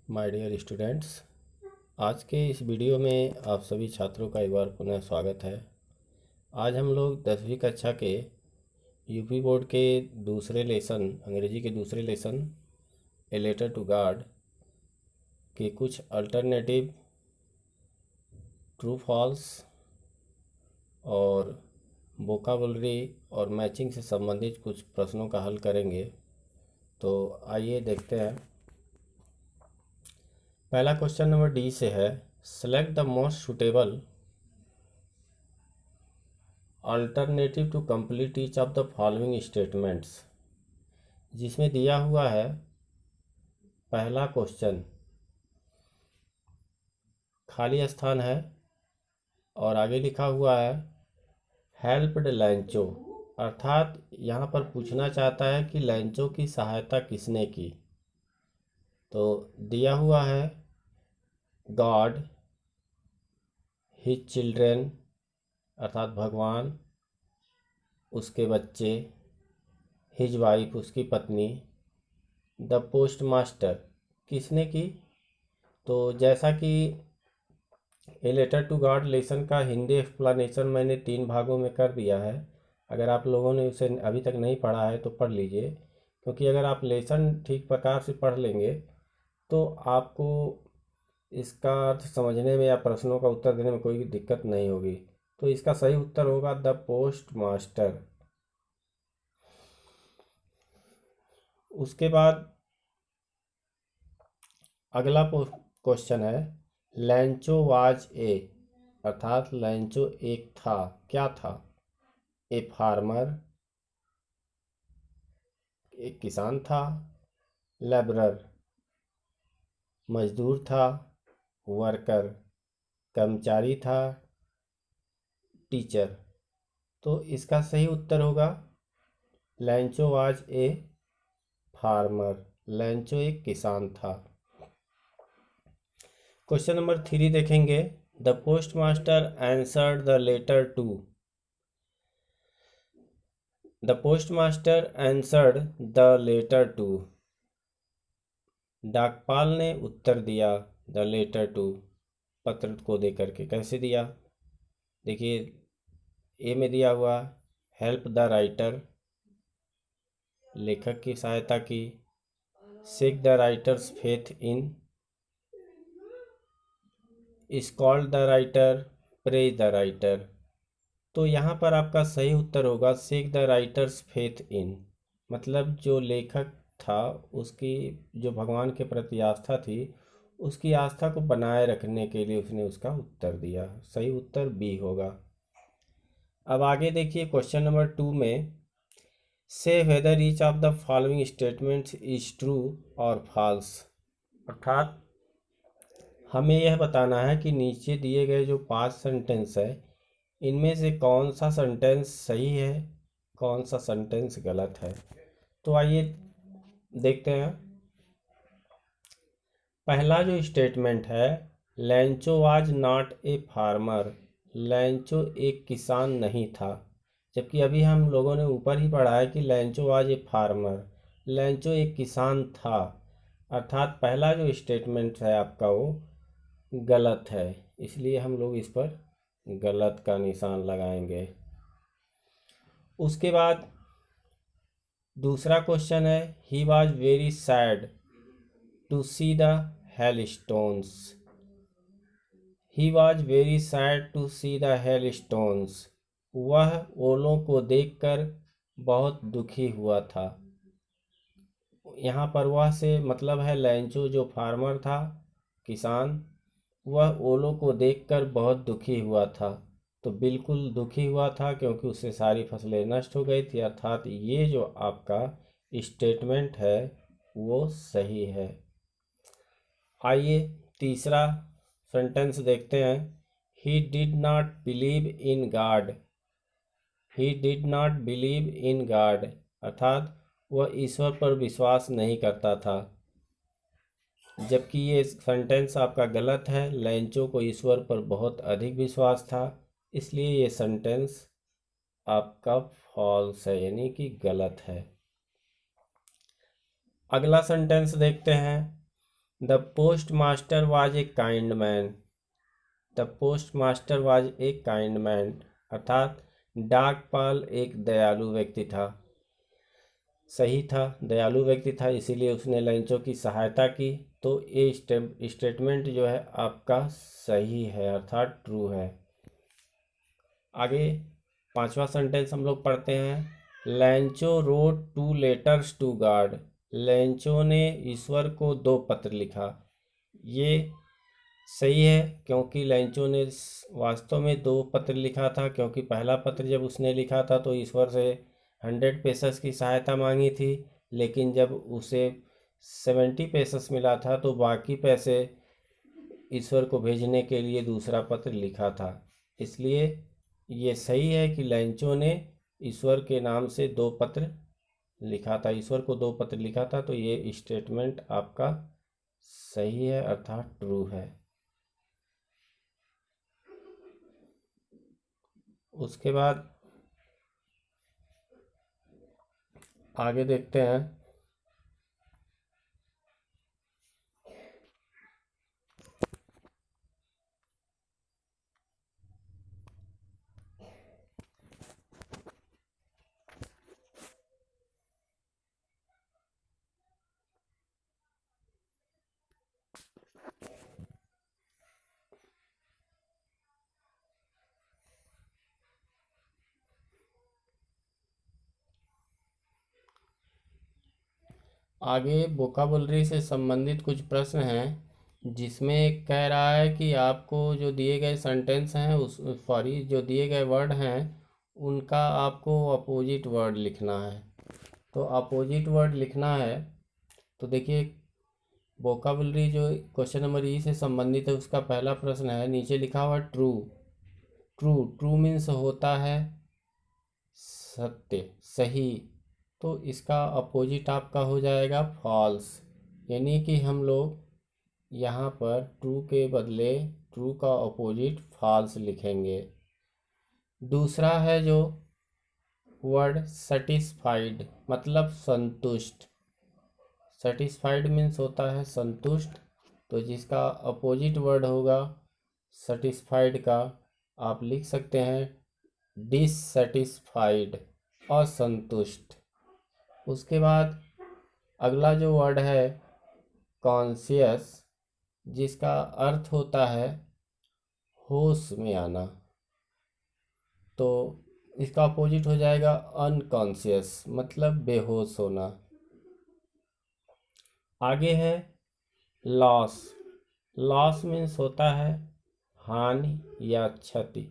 My dear students, आज के इस वीडियो में आप सभी छात्रों का एक बार पुनः स्वागत है। आज हम लोग 10वीं कक्षा के यूपी बोर्ड के दूसरे लेसन, अंग्रेजी के दूसरे lesson a letter to God के कुछ अल्टरनेटिव, ट्रू फॉल्स और वोकाबुलरी और मैचिंग से संबंधित कुछ प्रश्नों का हल करेंगे। तो आइए देखते हैं। पहला क्वेश्चन नंबर डी से है, select the most suitable alternative to complete each of the following statements. जिसमें दिया हुआ है पहला क्वेश्चन, खाली स्थान है और आगे लिखा हुआ है हेल्प्ड लैंचो, अर्थात यहाँ पर पूछना चाहता है कि लैंचो की सहायता किसने की। तो दिया हुआ है गॉड, हिज चिल्ड्रेन अर्थात भगवान, उसके बच्चे, हिज वाइफ उसकी पत्नी, द पोस्ट मास्टर किसने की। तो जैसा कि a letter to God lesson का हिंदी एक्सप्लेनेशन मैंने 3 भागों में कर दिया है। अगर आप लोगों ने उसे अभी तक नहीं पढ़ा है तो पढ़ लीजिए, क्योंकि अगर आप लेसन ठीक प्रकार से पढ़ लेंगे तो आपको इसका अर्थ समझने में या प्रश्नों का उत्तर देने में कोई दिक्कत नहीं होगी। तो इसका सही उत्तर होगा द पोस्ट मास्टर। उसके बाद अगला क्वेश्चन है, लैंचो वाज ए, अर्थात लैंचो एक था, क्या था। ए फार्मर, एक किसान था। लेबरर, मजदूर था। वर्कर, कर्मचारी था। टीचर। तो इसका सही उत्तर होगा लैंचो वाज ए फार्मर, लैंचो एक किसान था। क्वेश्चन नंबर 3 देखेंगे, the postmaster answered the letter to. The postmaster answered the letter to, डाकपाल ने उत्तर दिया द लेटर टू, पत्र को देकर के। कैसे दिया, देखिए ए में दिया हुआ हेल्प द राइटर, लेखक की सहायता की। Seek the writer's faith in, scold the writer, praise the writer. तो यहाँ पर आपका सही उत्तर होगा seek the writer's faith in, मतलब जो लेखक था उसकी जो भगवान के प्रति आस्था थी, उसकी आस्था को बनाए रखने के लिए उसने उसका उत्तर दिया। सही उत्तर बी होगा। अब आगे देखिए क्वेश्चन नंबर 2 में, से whether each of the following statements is true और फॉल्स, अर्थात हमें यह बताना है कि नीचे दिए गए जो 5 सेंटेंस है इनमें से कौन सा सेंटेंस सही है, कौन सा सेंटेंस गलत है। तो आइए देखते हैं। पहला जो स्टेटमेंट है, लैंचो वाज नॉट ए फार्मर, लैंचो एक किसान नहीं था। जबकि अभी हम लोगों ने ऊपर ही पढ़ा है कि लैंचो वाज ए फार्मर, लैंचो एक किसान था। अर्थात पहला जो स्टेटमेंट है आपका वो गलत है, इसलिए हम लोग इस पर गलत का निशान लगाएंगे। उसके बाद दूसरा क्वेश्चन है, he was very sad to see the hailstones, he was very sad to see the hailstones, वह ओलों को देखकर बहुत दुखी हुआ था। यहाँ पर वह से मतलब है लैंचो जो फार्मर था, किसान, वह ओलों को देखकर बहुत दुखी हुआ था। तो बिल्कुल दुखी हुआ था क्योंकि उससे सारी फसलें नष्ट हो गई थी, अर्थात ये जो आपका स्टेटमेंट है वो सही है। आइए तीसरा सेंटेंस देखते हैं, he did not believe in God, he did not believe in God, अर्थात वह ईश्वर पर विश्वास नहीं करता था। जबकि ये सेंटेंस आपका गलत है, लैंचो को ईश्वर पर बहुत अधिक विश्वास था, इसलिए ये सेंटेंस आपका फॉल्स है, यानी कि गलत है। अगला सेंटेंस देखते हैं, the post master was a kind man. The post master was a kind man अर्थात डाकपाल एक दयालु व्यक्ति था। सही था, दयालु व्यक्ति था, इसीलिए उसने लंचों की सहायता की। तो ये स्टेटमेंट जो है आपका सही है अर्थात ट्रू है। आगे 5वां सेंटेंस हम लोग पढ़ते हैं। Lencho wrote 2 letters to God. Lencho ने ईश्वर को 2 पत्र लिखा। ये सही है क्योंकि लैंचो ने वास्तव में 2 पत्र लिखा था, क्योंकि पहला पत्र जब उसने लिखा था तो ईश्वर से 100 पेसेस की सहायता मांगी थी, लेकिन जब उसे 70 पेसेस मिला था तो बाकी पैसे ईश्वर को भेजने के लिए दूसरा पत्र लिखा था। इसलिए ये सही है कि लैंचो ने ईश्वर के नाम से 2 पत्र लिखा था, ईश्वर को 2 पत्र लिखा था। तो ये स्टेटमेंट आपका सही है अर्थात ट्रू है। उसके बाद आगे देखते हैं। आगे वोकाबुलरी से संबंधित कुछ प्रश्न हैं, जिसमें कह रहा है कि आपको जो दिए गए सेंटेंस हैं उस सॉरी जो दिए गए वर्ड हैं उनका आपको अपोजिट वर्ड लिखना है। तो अपोजिट वर्ड लिखना है। तो देखिए वोकाबुलरी जो क्वेश्चन नंबर ई से संबंधित है उसका पहला प्रश्न है, नीचे लिखा हुआ ट्रू। ट्रू ट्रू मीन्स होता है सत्य, सही। तो इसका अपोजिट आपका हो जाएगा फॉल्स, यानी कि हम लोग यहाँ पर ट्रू के बदले ट्रू का अपोजिट फॉल्स लिखेंगे। दूसरा है जो वर्ड सेटिस्फाइड, मतलब संतुष्ट। सेटिस्फाइड मीन्स होता है संतुष्ट, तो जिसका अपोजिट वर्ड होगा सेटिस्फाइड का आप लिख सकते हैं डिससेटिस्फाइड, असंतुष्ट। उसके बाद अगला जो वर्ड है कॉन्शियस, जिसका अर्थ होता है होश में आना, तो इसका अपोजिट हो जाएगा अनकॉन्शियस, मतलब बेहोश होना। आगे है लॉस। लॉस मीन्स होता है हानि या क्षति,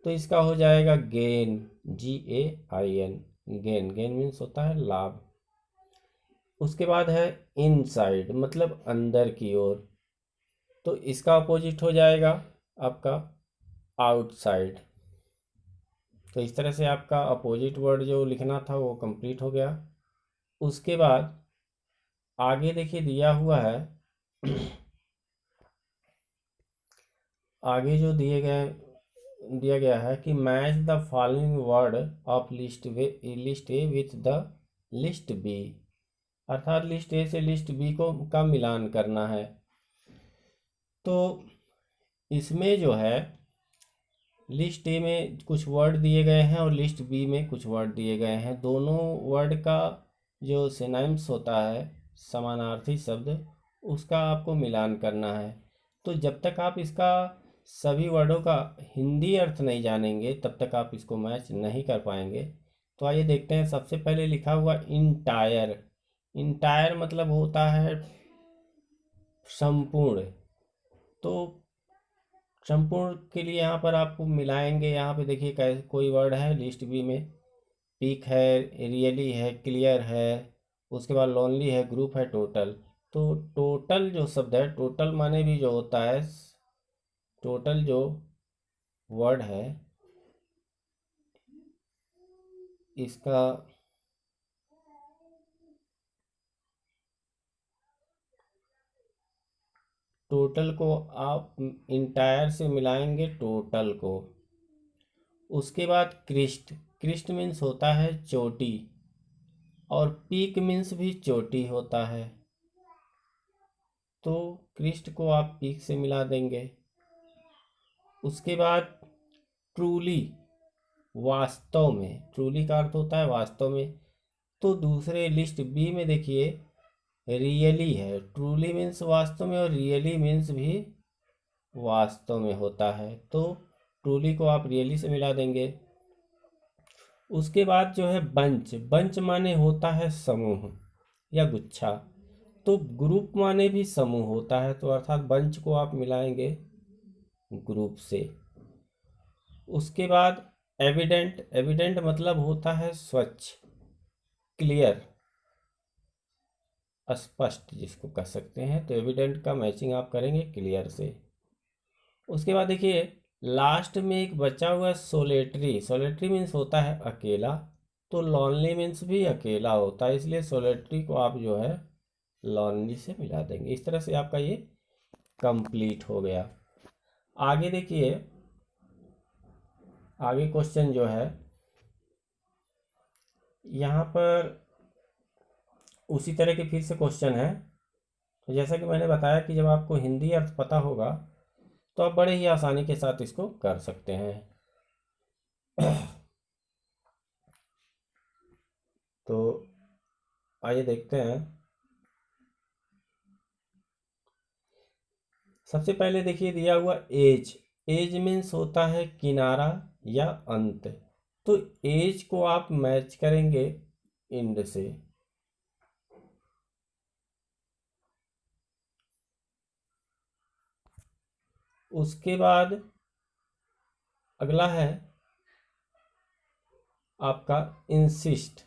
तो इसका हो जाएगा gain, GAIN, gain. Gain means होता है लाभ। उसके बाद है इनसाइड, मतलब अंदर की ओर, तो इसका अपोजिट हो जाएगा आपका आउटसाइड। तो इस तरह से आपका अपोजिट वर्ड जो लिखना था वो कंप्लीट हो गया। उसके बाद आगे देखिए दिया हुआ है आगे जो दिया गया है कि match the following word of list A with the list B, अर्थात लिस्ट ए से लिस्ट बी को का मिलान करना है। तो इसमें जो है लिस्ट ए में कुछ वर्ड दिए गए हैं और लिस्ट बी में कुछ वर्ड दिए गए हैं। दोनों वर्ड का जो सिनोनिम्स होता है, समानार्थी शब्द, उसका आपको मिलान करना है। तो जब तक आप इसका सभी वर्डों का हिंदी अर्थ नहीं जानेंगे तब तक आप इसको मैच नहीं कर पाएंगे। तो आइए देखते हैं। सबसे पहले लिखा हुआ इंटायर। इंटायर मतलब होता है संपूर्ण। तो संपूर्ण के लिए यहाँ पर आपको मिलाएंगे। यहाँ पे देखिए कैसे कोई वर्ड है लिस्ट बी में, पीक है, रियली है, क्लियर है, उसके बाद लोनली है, ग्रुप है, टोटल। तो टोटल जो शब्द है, टोटल माने भी जो होता है, टोटल जो वर्ड है इसका टोटल को आप इंटायर से मिलाएंगे टोटल को। उसके बाद क्रिस्ट। क्रिस्ट मीन्स होता है चोटी, और पीक मीन्स भी चोटी होता है। तो क्रिस्ट को आप पीक से मिला देंगे। उसके बाद ट्रूली, वास्तव में, ट्रूली का अर्थ होता है वास्तव में, तो दूसरे लिस्ट बी में देखिए रियली है। ट्रूली मीन्स वास्तव में और रियली मीन्स भी वास्तव में होता है, तो ट्रूली को आप रियली से मिला देंगे। उसके बाद जो है बंच, बंच माने होता है समूह या गुच्छा, तो ग्रुप माने भी समूह होता है, तो अर्थात बंच को आप मिलाएंगे ग्रुप से। उसके बाद एविडेंट, एविडेंट मतलब होता है स्वच्छ, क्लियर, स्पष्ट जिसको कह सकते हैं, तो एविडेंट का मैचिंग आप करेंगे क्लियर से। उसके बाद देखिए लास्ट में एक बचा हुआ सोलेटरी, सोलेटरी मीन्स होता है अकेला, तो लॉनली मीन्स भी अकेला होता है, इसलिए सोलेटरी को आप जो है लॉनली से मिला देंगे। इस तरह से आपका ये कंप्लीट हो गया। आगे देखिए, आगे क्वेश्चन जो है यहाँ पर उसी तरह के फिर से क्वेश्चन है। तो जैसा कि मैंने बताया कि जब आपको हिंदी अर्थ पता होगा तो आप बड़े ही आसानी के साथ इसको कर सकते हैं। तो आइए देखते हैं। सबसे पहले देखिए दिया हुआ एज, एज मीन्स होता है किनारा या अंत, तो एज को आप मैच करेंगे इंड से। उसके बाद अगला है आपका इंसिस्ट,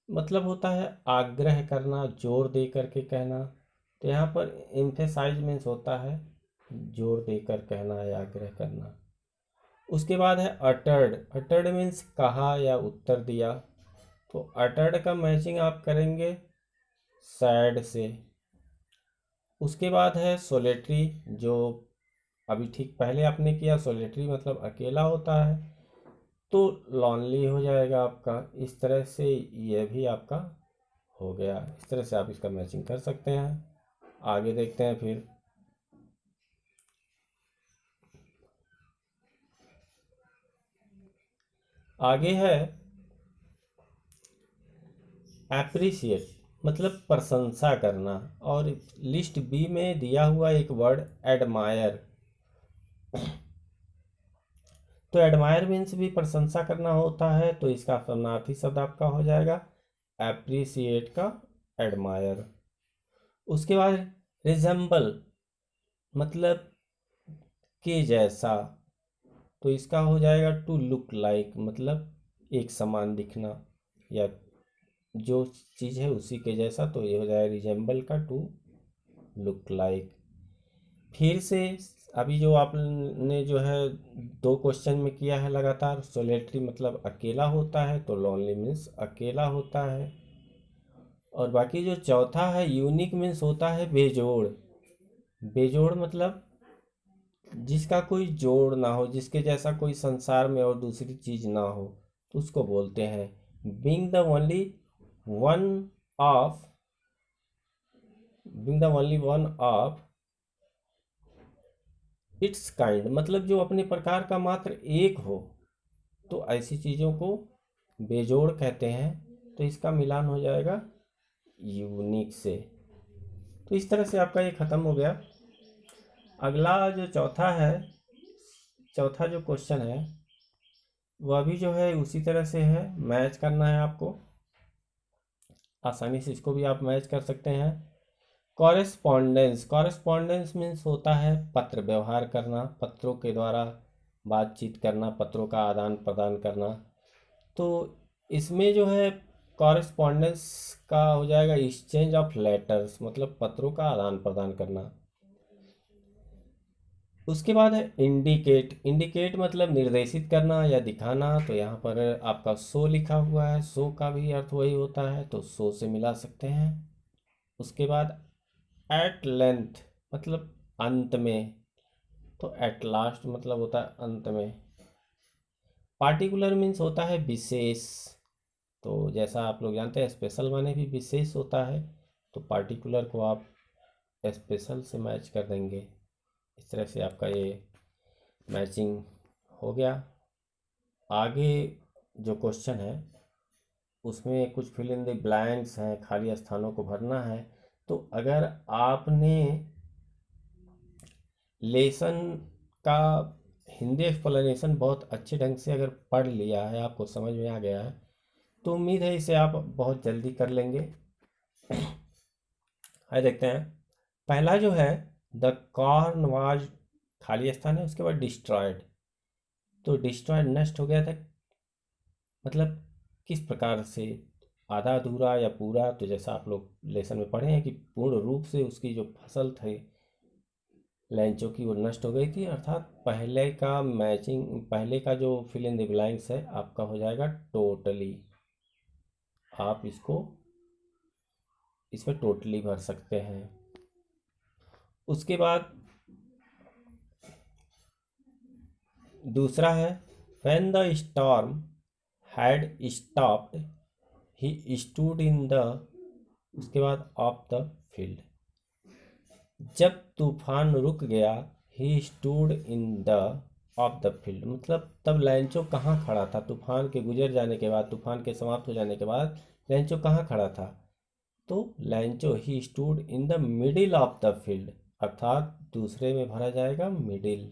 मतलब होता है आग्रह करना, जोर दे करके कहना, तो यहाँ पर एम्फेसाइज मीन्स होता है जोर देकर कहना या आग्रह करना। उसके बाद है अटर्ड, अटर्ड मीन्स कहा या उत्तर दिया, तो अटर्ड का मैचिंग आप करेंगे सैड से। उसके बाद है सोलेटरी, जो अभी ठीक पहले आपने किया, सोलेटरी मतलब अकेला होता है, तो लॉनली हो जाएगा आपका। इस तरह से यह भी आपका हो गया। इस तरह से आप इसका मैचिंग कर सकते हैं। आगे देखते हैं फिर। आगे है एप्रिसिएट, मतलब प्रशंसा करना, और लिस्ट बी में दिया हुआ एक वर्ड एडमायर, तो एडमायर मीन्स भी प्रशंसा करना होता है, तो इसका समानार्थी शब्द आपका हो जाएगा एप्रिसिएट का एडमायर। उसके बाद रिजेंबल, मतलब के जैसा, तो इसका हो जाएगा टू लुक लाइक, मतलब एक समान दिखना या जो चीज़ है उसी के जैसा, तो ये हो जाएगा रिजेंबल का टू लुक लाइक। फिर से अभी जो आपने जो है दो क्वेश्चन में किया है लगातार, सोलेटरी मतलब अकेला होता है, तो लॉनली मीन्स अकेला होता है। और बाकी जो चौथा है यूनिक मीन्स होता है बेजोड़, बेजोड़ मतलब जिसका कोई जोड़ ना हो, जिसके जैसा कोई संसार में और दूसरी चीज ना हो, तो उसको बोलते हैं being the only one of, being the only one of its kind, मतलब जो अपने प्रकार का मात्र एक हो, तो ऐसी चीज़ों को बेजोड़ कहते हैं, तो इसका मिलान हो जाएगा यूनिक से। तो इस तरह से आपका ये ख़त्म हो गया। अगला जो चौथा है, चौथा जो क्वेश्चन है वह भी जो है उसी तरह से है, मैच करना है आपको, आसानी से इसको भी आप मैच कर सकते हैं। कॉरेस्पॉन्डेंस, कॉरेस्पॉन्डेंस मीन्स होता है पत्र व्यवहार करना, पत्रों के द्वारा बातचीत करना, पत्रों का आदान प्रदान करना, तो इसमें जो है कॉरेस्पॉन्डेंस का हो जाएगा एक्सचेंज ऑफ लेटर्स, मतलब पत्रों का आदान प्रदान करना। उसके बाद है इंडिकेट, इंडिकेट मतलब निर्देशित करना या दिखाना, तो यहाँ पर आपका सो लिखा हुआ है, सो का भी अर्थ वही होता है, तो सो से मिला सकते हैं। उसके बाद एट लेंथ मतलब अंत में, तो एट लास्ट मतलब होता है अंत में। पार्टिकुलर मीन्स होता है विशेष, तो जैसा आप लोग जानते हैं स्पेशल माने भी विशेष होता है, तो पार्टिकुलर को आप स्पेशल से मैच कर देंगे। इस तरह से आपका ये मैचिंग हो गया। आगे जो क्वेश्चन है उसमें कुछ फिल इन द ब्लैंक्स हैं, खाली स्थानों को भरना है। तो अगर आपने लेसन का हिंदी एक्सप्लेनेशन बहुत अच्छे ढंग से अगर पढ़ लिया है, आपको समझ में आ गया है, तो उम्मीद है इसे आप बहुत जल्दी कर लेंगे। आइए देखते हैं। पहला जो है, द कॉर्न वाज, खाली स्थान है, उसके बाद डिस्ट्रॉयड। तो डिस्ट्रॉयड नष्ट हो गया था, मतलब किस प्रकार से, आधा अधूरा या पूरा। तो जैसा आप लोग लेसन में पढ़े हैं कि पूर्ण रूप से उसकी जो फसल थी लैंचो की वो नष्ट हो गई थी, अर्थात पहले का मैचिंग, पहले का जो फिल इन द ब्लैंक्स है आपका हो जाएगा टोटली। आप इसमें टोटली भर सकते हैं। उसके बाद दूसरा है, when the storm had stopped he stood in the, उसके बाद ऑफ द फील्ड। जब तूफान रुक गया, he stood in the of the field, मतलब तब लैंचो कहाँ खड़ा था, तूफान के गुजर जाने के बाद, तूफान के समाप्त हो जाने के बाद लैंचो कहाँ खड़ा था। तो लैंचो he stood in the middle of the field, अर्थात दूसरे में भरा जाएगा मिडिल।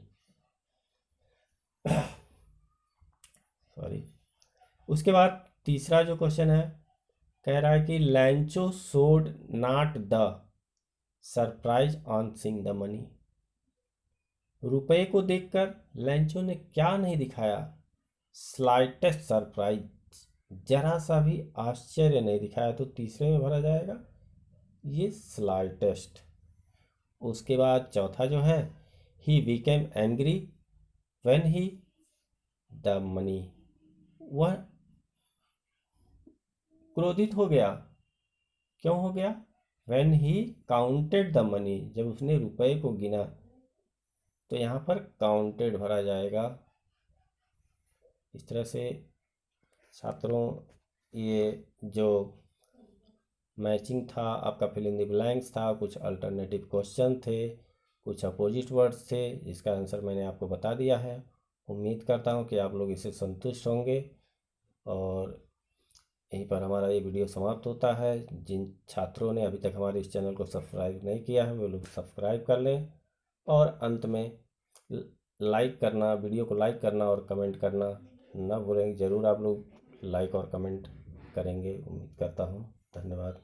सॉरी। उसके बाद तीसरा जो क्वेश्चन है, कह रहा है कि लैंचो सोड not the surprise on seeing the money. रुपए को देखकर लैंचो ने क्या नहीं दिखाया, स्लाइटेस्ट सरप्राइज, जरा सा भी आश्चर्य नहीं दिखाया। तो तीसरे में भरा जाएगा ये स्लाइटेस्ट। उसके बाद चौथा जो है, he became angry when he the money, वह क्रोधित हो गया। क्यों हो गया? When he counted the money, जब उसने रुपए को गिना। तो यहाँ पर काउंटेड भरा जाएगा। इस तरह से छात्रों, ये जो मैचिंग था आपका फिल इन द ब्लैंक्स था, कुछ अल्टरनेटिव क्वेश्चन थे, कुछ अपोजिट वर्ड्स थे, जिसका आंसर मैंने आपको बता दिया है। उम्मीद करता हूँ कि आप लोग इससे संतुष्ट होंगे। और यहीं पर हमारा ये वीडियो समाप्त होता है। जिन छात्रों ने अभी तक हमारे इस चैनल को सब्सक्राइब नहीं किया है वो लोग सब्सक्राइब कर लें, और अंत में लाइक करना, वीडियो को लाइक करना और कमेंट करना ना भूलें। ज़रूर आप लोग लाइक और कमेंट करेंगे, उम्मीद करता हूँ। धन्यवाद।